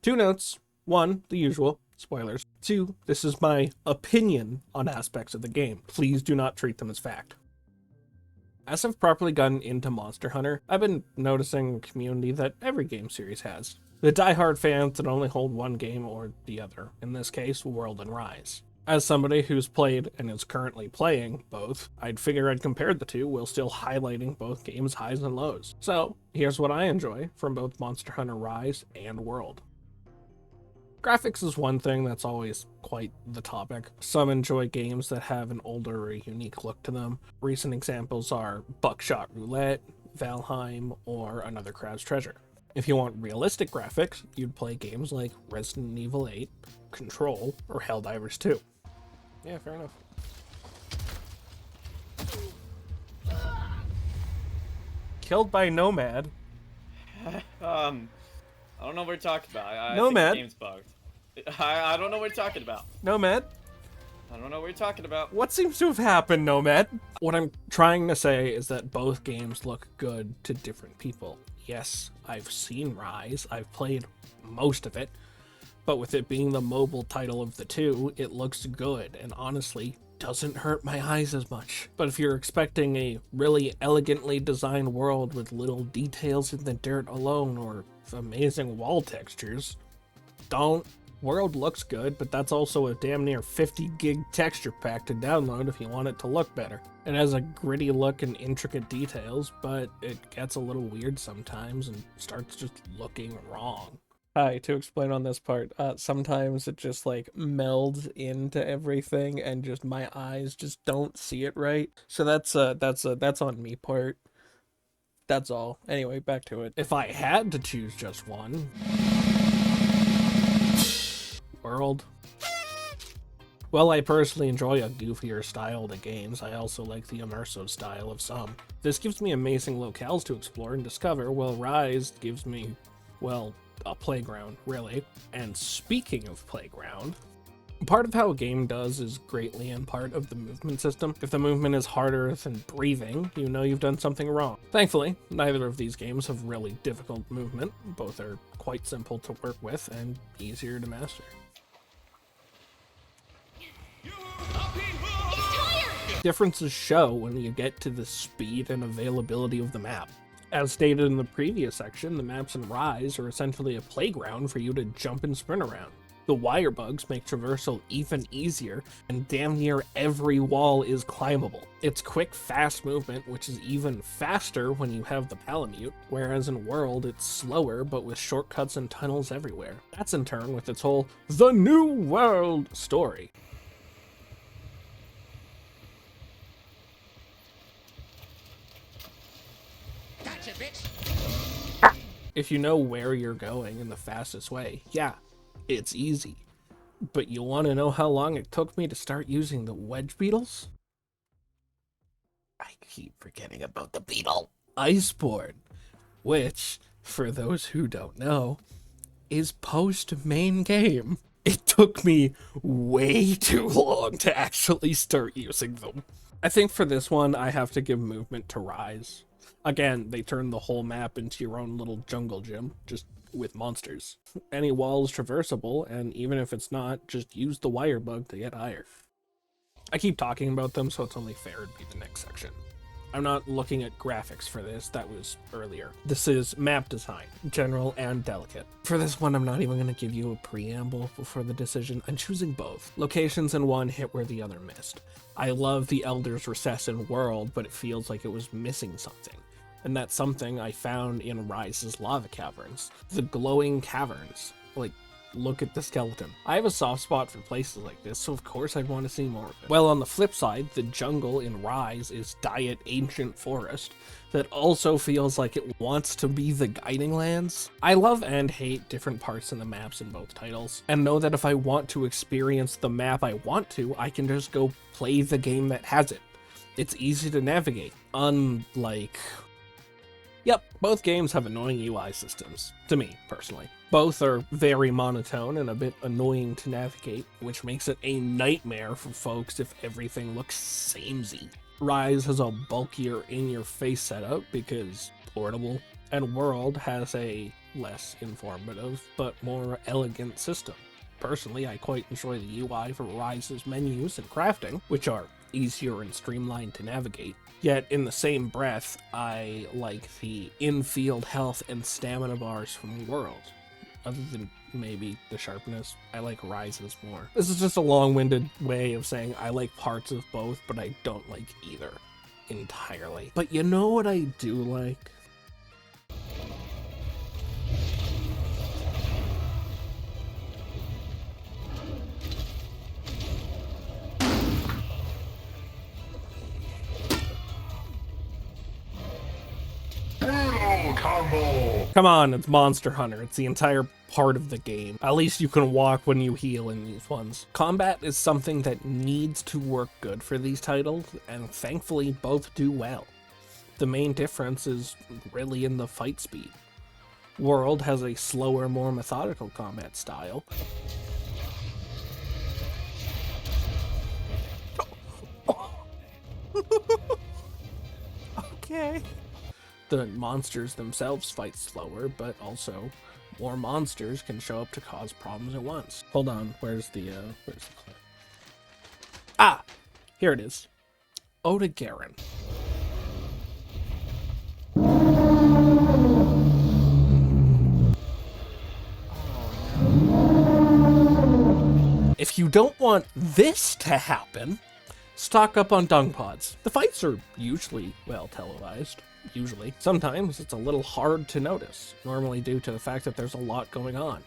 Two notes. One, the usual, spoilers. Two, this is my opinion on aspects of the game. Please do not treat them as fact. As I've properly gotten into Monster Hunter, I've been noticing a community that every game series has. The die-hard fans that only hold one game or the other, in this case, World and Rise. As somebody who's played and is currently playing both, I'd figure I'd compare the two while still highlighting both games' highs and lows. So, here's what I enjoy from both Monster Hunter Rise and World. Graphics is one thing that's always quite the topic. Some enjoy games that have an older or unique look to them. Recent examples are Buckshot Roulette, Valheim, or Another Crowd's Treasure. If you want realistic graphics, you'd play games like Resident Evil 8, Control, or Helldivers 2. Yeah, fair enough. Killed by Nomad. I don't know what you're talking about. I Nomad. think the game's bugged. I don't know what you're talking about. Nomad. I don't know what you're talking about. What seems to have happened, Nomad? What I'm trying to say is that both games look good to different people. Yes, I've seen Rise, I've played most of it, but with it being the mobile title of the two, it looks good, and honestly, doesn't hurt my eyes as much. But if you're expecting a really elegantly designed world with little details in the dirt alone, or amazing wall textures, don't. World looks good, but that's also a damn near 50 gig texture pack to download if you want it to look better. It has a gritty look and intricate details, but it gets a little weird sometimes and starts just looking wrong. Hi, to explain on this part, sometimes it just like melds into everything and just my eyes just don't see it right. So that's on me part. That's all. Anyway, back to it. If I had to choose just one, World. While I personally enjoy a goofier style to games, I also like the immersive style of some. This gives me amazing locales to explore and discover, while Rise gives me, well, a playground, really. And speaking of playground, part of how a game does is greatly in part of the movement system. If the movement is harder than breathing, you know you've done something wrong. Thankfully, neither of these games have really difficult movement. Both are quite simple to work with and easier to master. Differences show when you get to the speed and availability of the map. As stated in the previous section, the maps in Rise are essentially a playground for you to jump and sprint around. The wire bugs make traversal even easier, and damn near every wall is climbable. It's quick, fast movement, which is even faster when you have the Palamute, whereas in World it's slower but with shortcuts and tunnels everywhere. That's in turn with its whole "The New World" story. Gotcha, bitch. If you know where you're going in the fastest way, yeah, it's easy. But you want to know how long it took me to start using the wedge beetles? I keep forgetting about the beetle. Iceborne, which, for those who don't know, is post-main game. It took me way too long to actually start using them. I think for this one, I have to give movement to Rise. Again, they turn the whole map into your own little jungle gym, just with monsters. Any wall is traversable, and even if it's not, just use the wire bug to get higher. I keep talking about them, so it's only fair to be the next section. I'm not looking at graphics for this, that was earlier. This is map design, general and delicate. For this one, I'm not even going to give you a preamble before the decision. I'm choosing both. Locations in one hit where the other missed. I love the Elder's Recess in World, but it feels like it was missing something. And that's something I found in Rise's lava caverns. The glowing caverns. Like, look at the skeleton. I have a soft spot for places like this, so of course I'd want to see more of it. Well, on the flip side, the jungle in Rise is Diet Ancient Forest that also feels like it wants to be the Guiding Lands. I love and hate different parts in the maps in both titles, and know that if I want to experience the map I want to, I can just go play the game that has it. It's easy to navigate, unlike... Yep, both games have annoying UI systems, to me, personally. Both are very monotone and a bit annoying to navigate, which makes it a nightmare for folks if everything looks samey. Rise has a bulkier in-your-face setup because portable, and World has a less informative, but more elegant system. Personally, I quite enjoy the UI for Rise's menus and crafting, which are easier and streamlined to navigate. Yet, in the same breath, I like the in-field health and stamina bars from World. Other than maybe the sharpness, I like Rise's more. This is just a long-winded way of saying I like parts of both, but I don't like either entirely. But you know what I do like? Combo! Come on, it's Monster Hunter. It's the entire part of the game. At least you can walk when you heal in these ones. Combat is something that needs to work good for these titles, and thankfully both do well. The main difference is really in the fight speed. World has a slower, more methodical combat style. Okay. The monsters themselves fight slower, but also more monsters can show up to cause problems at once. Hold on, where's the clip? Ah! Here it is. Oda Garen. If you don't want this to happen, stock up on dung pods. The fights are usually well televised. Usually. Sometimes it's a little hard to notice, normally due to the fact that there's a lot going on.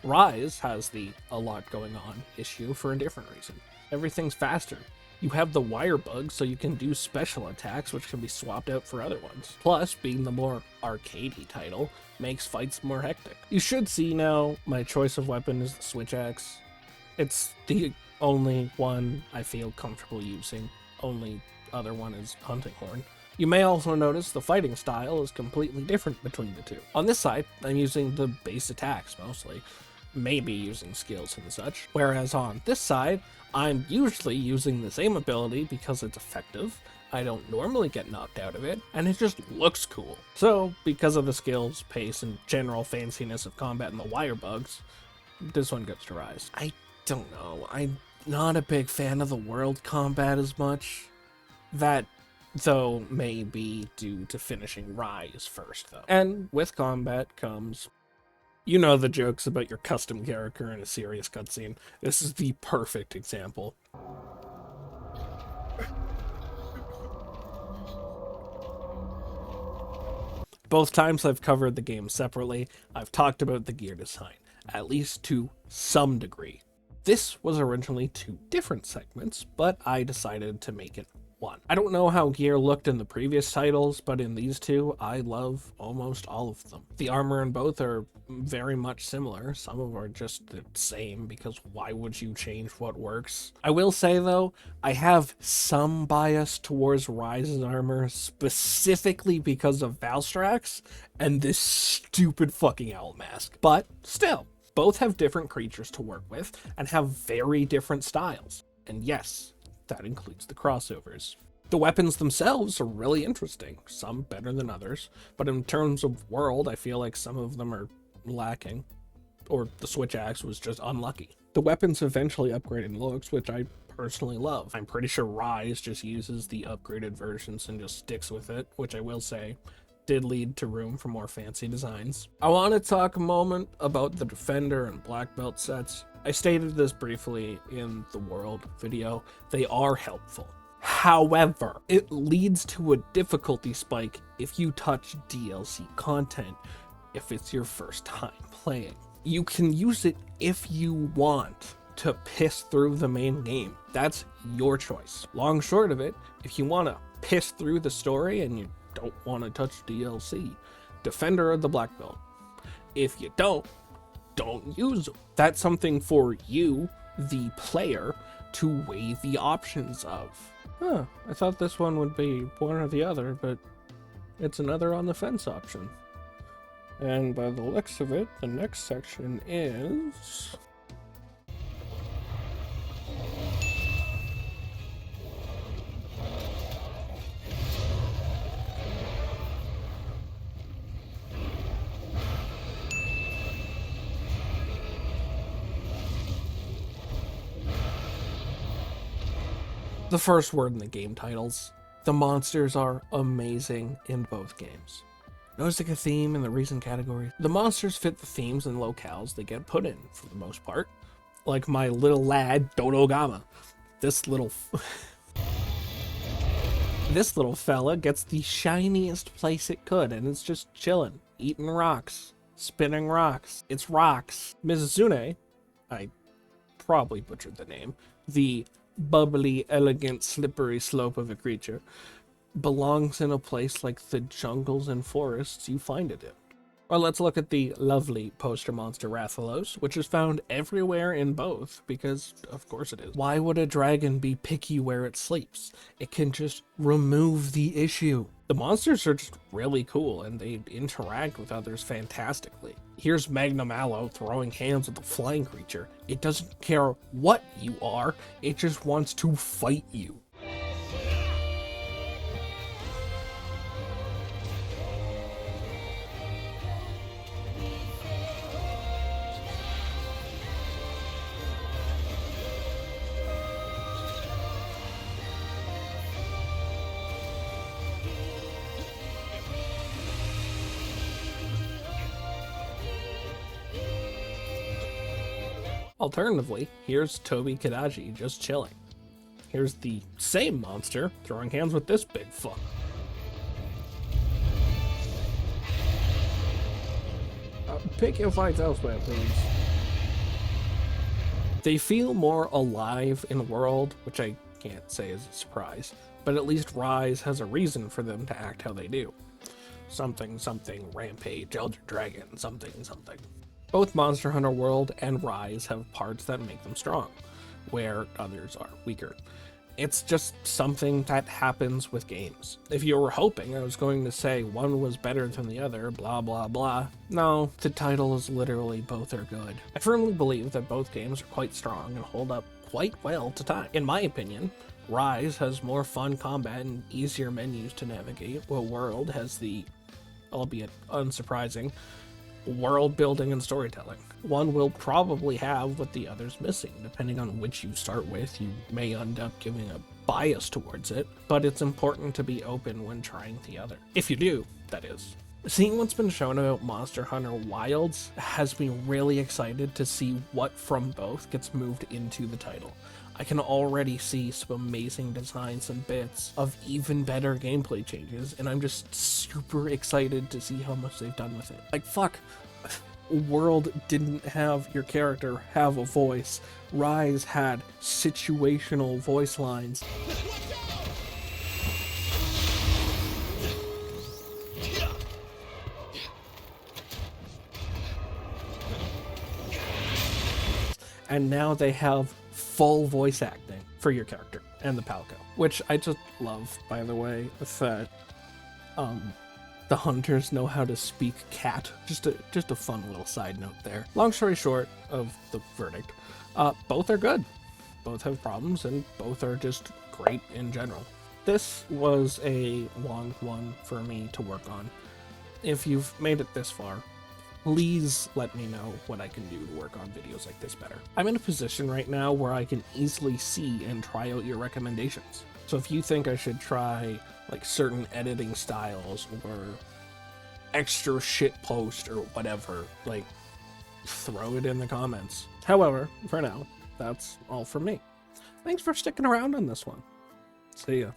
Rise has the a lot going on issue for a different reason. Everything's faster. You have the wire bug, so you can do special attacks which can be swapped out for other ones. Plus, being the more arcadey title makes fights more hectic. You should see now my choice of weapon is the switch axe. It's the only one I feel comfortable using. Only other one is hunting horn. You may also notice the fighting style is completely different between the two. On this side, I'm using the base attacks mostly, maybe using skills and such, whereas on this side, I'm usually using the same ability because it's effective, I don't normally get knocked out of it, and it just looks cool. So, because of the skills, pace, and general fanciness of combat and the wire bugs, this one goes to Rise. I don't know, I'm not a big fan of the world combat as much. That though may be due to finishing Rise first, though. And with combat comes, you know, the jokes about your custom character in a serious cutscene. This is the perfect example. Both times I've covered the game separately, I've talked about the gear design, at least to some degree. This was originally 2 different segments, but I decided to make it one. I don't know how gear looked in the previous titles, but in these 2, I love almost all of them. The armor in both are very much similar. Some of them are just the same, because why would you change what works? I will say, though, I have some bias towards Rise's armor, specifically because of Valstrax and this stupid fucking owl mask. But still, both have different creatures to work with and have very different styles. And yes, that includes the crossovers. The weapons themselves are really interesting, some better than others, but in terms of world, I feel like some of them are lacking, or the switch axe was just unlucky. The weapons eventually upgrade in looks, which I personally love. I'm pretty sure Rise just uses the upgraded versions and just sticks with it, which I will say did lead to room for more fancy designs. I want to talk a moment about the Defender and Black Belt sets. I stated this briefly in the World video. They are helpful. However, it leads to a difficulty spike if you touch DLC content if it's your first time playing. You can use it if you want to piss through the main game. That's your choice. Long short of it, if you want to piss through the story and you don't want to touch DLC, Defender of the Black Belt. If you don't use them. That's something for you, the player, to weigh the options of. Huh, I thought this one would be one or the other, but it's another on the fence option. And by the looks of it, the next section is... The first word in the game titles. The monsters are amazing in both games. Noticing a theme in the recent category? The monsters fit the themes and locales they get put in, for the most part. Like my little lad, Dodogama. This little fella gets the shiniest place it could, and it's just chilling, eating rocks, spinning rocks. It's rocks. Mizuzune, I probably butchered the name, the bubbly, elegant, slippery slope of a creature, belongs in a place like the jungles and forests you find it in. Or let's look at the lovely poster monster Rathalos, which is found everywhere in both, because of course it is. Why would a dragon be picky where it sleeps? It can just remove the issue. The monsters are just really cool, and they interact with others fantastically. Here's Magnamallow throwing hands with a flying creature. It doesn't care what you are, it just wants to fight you. Alternatively, here's Toby Kadaji just chilling. Here's the same monster throwing hands with this big fuck. Pick your fights elsewhere, please. They feel more alive in the world, which I can't say is a surprise, but at least Rise has a reason for them to act how they do. Something, something, Rampage, Elder Dragon, something, something. Both Monster Hunter World and Rise have parts that make them strong, where others are weaker. It's just something that happens with games. If you were hoping I was going to say one was better than the other, blah blah blah, no, the title is literally both are good. I firmly believe that both games are quite strong and hold up quite well to time. In my opinion, Rise has more fun combat and easier menus to navigate, while World has the, albeit unsurprising, world building and storytelling. One will probably have what the other's missing. Depending on which you start with, you may end up giving a bias towards it, but it's important to be open when trying the other. If you do, that is. Seeing what's been shown about Monster Hunter Wilds has me really excited to see what from both gets moved into the title. I can already see some amazing designs and bits of even better gameplay changes, and I'm just super excited to see how much they've done with it. Like, fuck, World didn't have your character have a voice. Rise had situational voice lines. And now they have full voice acting for your character and the Palco, which I just love, by the way, that the hunters know how to speak cat. Just a fun little side note there. Long story short of the verdict, both are good. Both have problems, and both are just great in general. This was a long one for me to work on. If you've made it this far, please let me know what I can do to work on videos like this better. I'm in a position right now where I can easily see and try out your recommendations. So if you think I should try like certain editing styles or extra shit post or whatever, like throw it in the comments. However, for now, that's all from me. Thanks for sticking around on this one. See ya.